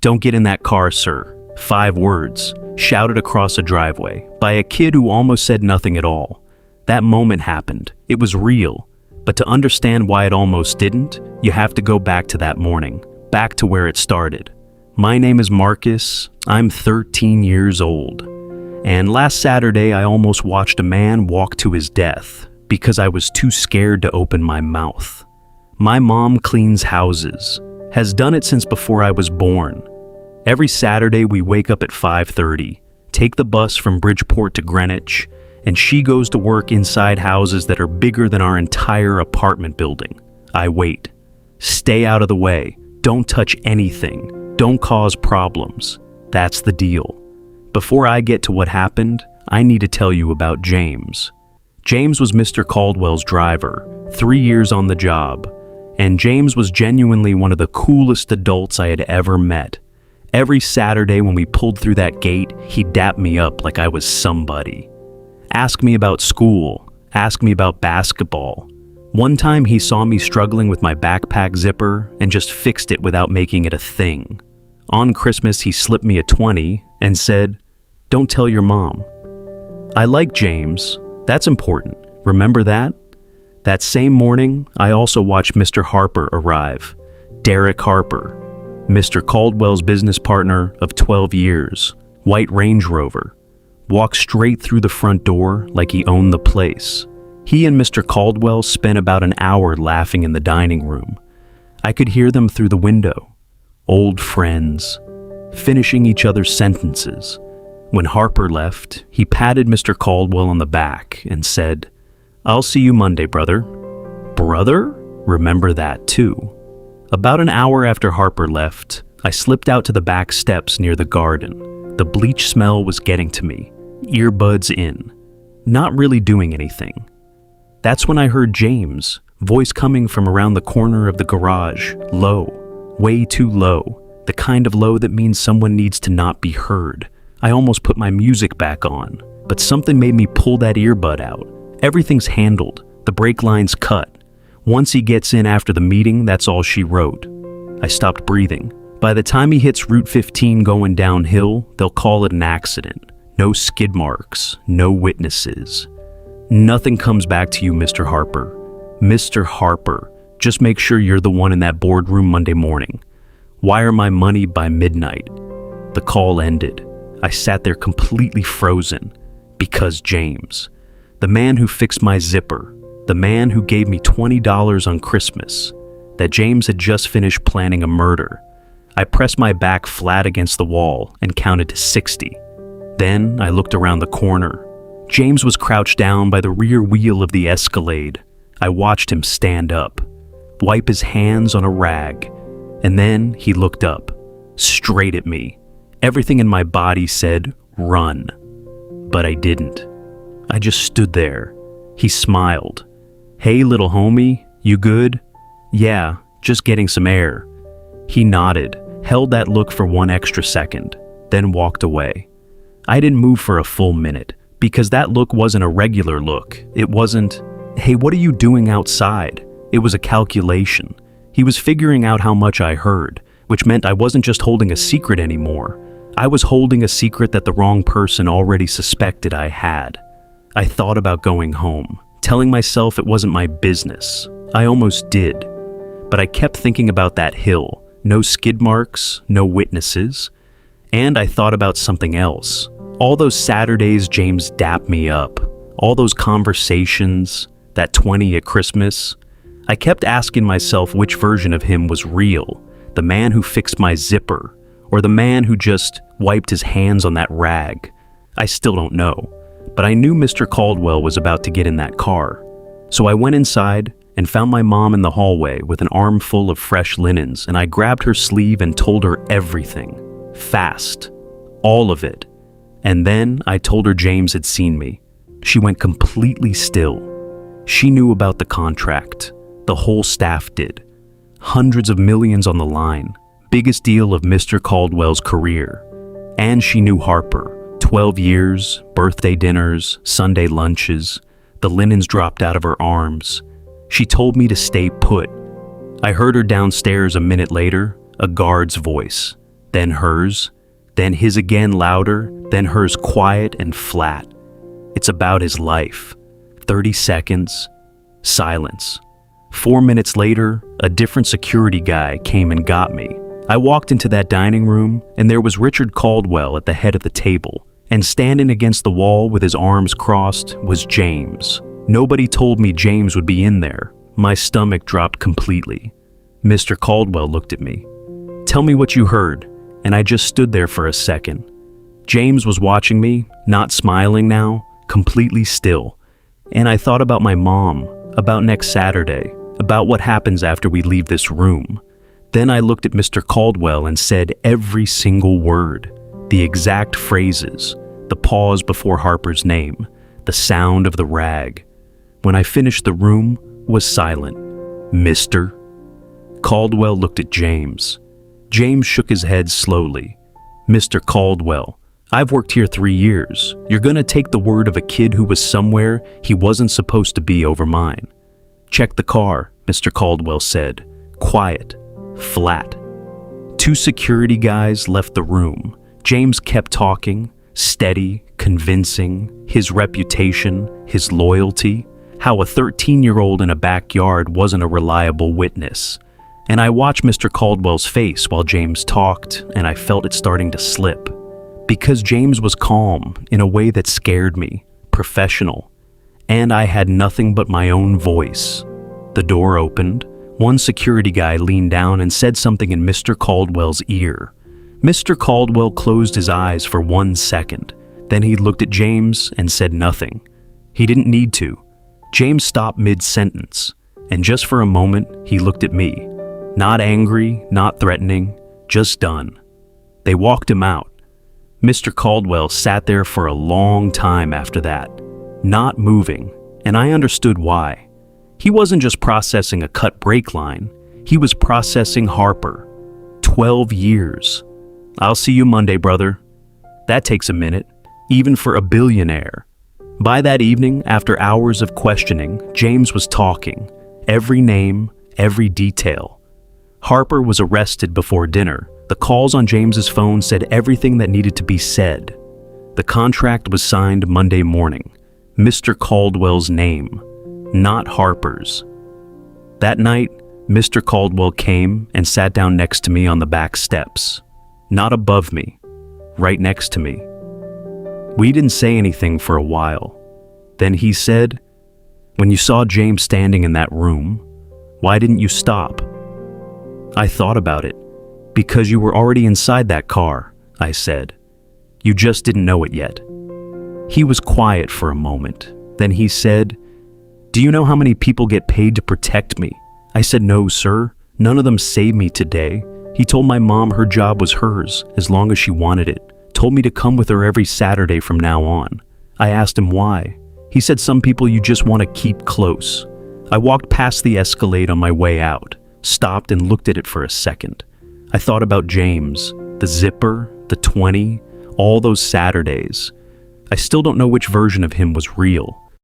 "Don't get in that car, sir." 5 words, shouted across a driveway by a kid who almost said nothing at all. That moment happened. It was real. But to understand why it almost didn't, you have to go back to that morning, back to where it started. My name is Marcus. I'm 13 years old. And last Saturday, I almost watched a man walk to his death because I was too scared to open my mouth. My mom cleans houses, has done it since before I was born. Every Saturday, we wake up at 5:30, take the bus from Bridgeport to Greenwich, and she goes to work inside houses that are bigger than our entire apartment building. I wait. Stay out of the way. Don't touch anything. Don't cause problems. That's the deal. Before I get to what happened, I need to tell you about James. James was Mr. Caldwell's driver, 3 years on the job, and James was genuinely one of the coolest adults I had ever met. Every Saturday when we pulled through that gate, he dapped me up like I was somebody. Ask me about school, ask me about basketball. One time he saw me struggling with my backpack zipper and just fixed it without making it a thing. On Christmas, he slipped me a 20 and said, "Don't tell your mom." I like James. That's important. Remember that? That same morning, I also watched Mr. Harper arrive. Derek Harper, Mr. Caldwell's business partner of 12 years, white Range Rover. Walked straight through the front door like he owned the place. He and Mr. Caldwell spent about an hour laughing in the dining room. I could hear them through the window. Old friends, finishing each other's sentences. When Harper left, he patted Mr. Caldwell on the back and said, "I'll see you Monday, brother." Brother? Remember that too. About an hour after Harper left, I slipped out to the back steps near the garden. The bleach smell was getting to me, earbuds in, not really doing anything. That's when I heard James' voice coming from around the corner of the garage, low, way too low, the kind of low that means someone needs to not be heard. I almost put my music back on, but something made me pull that earbud out. Everything's handled, the brake line's cut. Once he gets in after the meeting, that's all she wrote. I stopped breathing. By the time he hits Route 15 going downhill, they'll call it an accident. No skid marks, no witnesses. Nothing comes back to you, Mr. Harper. Mr. Harper, just make sure you're the one in that boardroom Monday morning. Wire my money by midnight. The call ended. I sat there completely frozen because James, the man who fixed my zipper, the man who gave me $20 on Christmas, that James had just finished planning a murder. I pressed my back flat against the wall and counted to 60. Then I looked around the corner. James was crouched down by the rear wheel of the Escalade. I watched him stand up, wipe his hands on a rag, and then he looked up, straight at me. Everything in my body said, "Run." But I didn't. I just stood there. He smiled. "Hey, little homie, you good?" "Yeah, just getting some air." He nodded, held that look for one extra second, then walked away. I didn't move for a full minute, because that look wasn't a regular look. It wasn't, "Hey, what are you doing outside?" It was a calculation. He was figuring out how much I heard, which meant I wasn't just holding a secret anymore. I was holding a secret that the wrong person already suspected I had. I thought about going home, telling myself it wasn't my business. I almost did. But I kept thinking about that hill. No skid marks, no witnesses. And I thought about something else. All those Saturdays James dapped me up. All those conversations, that 20 at Christmas. I kept asking myself which version of him was real. The man who fixed my zipper, or the man who just wiped his hands on that rag. I still don't know. But I knew Mr. Caldwell was about to get in that car. So I went inside and found my mom in the hallway with an armful of fresh linens, and I grabbed her sleeve and told her everything. Fast. All of it. And then I told her James had seen me. She went completely still. She knew about the contract. The whole staff did. Hundreds of millions on the line. Biggest deal of Mr. Caldwell's career. And she knew Harper. 12 years, birthday dinners, Sunday lunches. The linens dropped out of her arms. She told me to stay put. I heard her downstairs a minute later, a guard's voice. then hers, then his again louder, then hers quiet and flat. It's about his life. 30 seconds, silence. 4 minutes later, a different security guy came and got me. I walked into that dining room, and there was Richard Caldwell at the head of the table, and standing against the wall with his arms crossed was James. Nobody told me James would be in there. My stomach dropped completely. Mr. Caldwell looked at me. "Tell me what you heard," and I just stood there for a second. James was watching me, not smiling now, completely still. And I thought about my mom, about next Saturday, about what happens after we leave this room. Then I looked at Mr. Caldwell and said every single word, the exact phrases, the pause before Harper's name, the sound of the rag. When I finished, the room was silent. "Mr." Caldwell looked at James. James shook his head slowly. "Mr. Caldwell, I've worked here 3 years. You're gonna take the word of a kid who was somewhere he wasn't supposed to be over mine." "Check the car," Mr. Caldwell said. Quiet, flat. 2 security guys left the room. James kept talking, steady, convincing, his reputation, his loyalty, how a 13-year-old in a backyard wasn't a reliable witness. And I watched Mr. Caldwell's face while James talked, and I felt it starting to slip. Because James was calm in a way that scared me, professional, and I had nothing but my own voice. The door opened. One security guy leaned down and said something in Mr. Caldwell's ear. Mr. Caldwell closed his eyes for 1 second. Then he looked at James and said nothing. He didn't need to. James stopped mid-sentence, and just for a moment, he looked at me. Not angry, not threatening, just done. They walked him out. Mr. Caldwell sat there for a long time after that, not moving, and I understood why. He wasn't just processing a cut brake line, he was processing Harper. 12 years. "I'll see you Monday, brother." That takes a minute, even for a billionaire. By that evening, after hours of questioning, James was talking. Every name, every detail. Harper was arrested before dinner. The calls on James's phone said everything that needed to be said. The contract was signed Monday morning. Mr. Caldwell's name, not Harper's. That night, Mr. Caldwell came and sat down next to me on the back steps. Not above me, right next to me. We didn't say anything for a while. Then he said, "When you saw James standing in that room, why didn't you stop?" I thought about it. "Because you were already inside that car," I said. "You just didn't know it yet." He was quiet for a moment. Then he said, "Do you know how many people get paid to protect me?" I said, "No, sir. None of them saved me today." He told my mom her job was hers, as long as she wanted it. Told me to come with her every Saturday from now on. I asked him why. He said some people you just want to keep close. I walked past the Escalade on my way out, stopped and looked at it for a second. I thought about James, the zipper, the 20, all those Saturdays. I still don't know which version of him was real.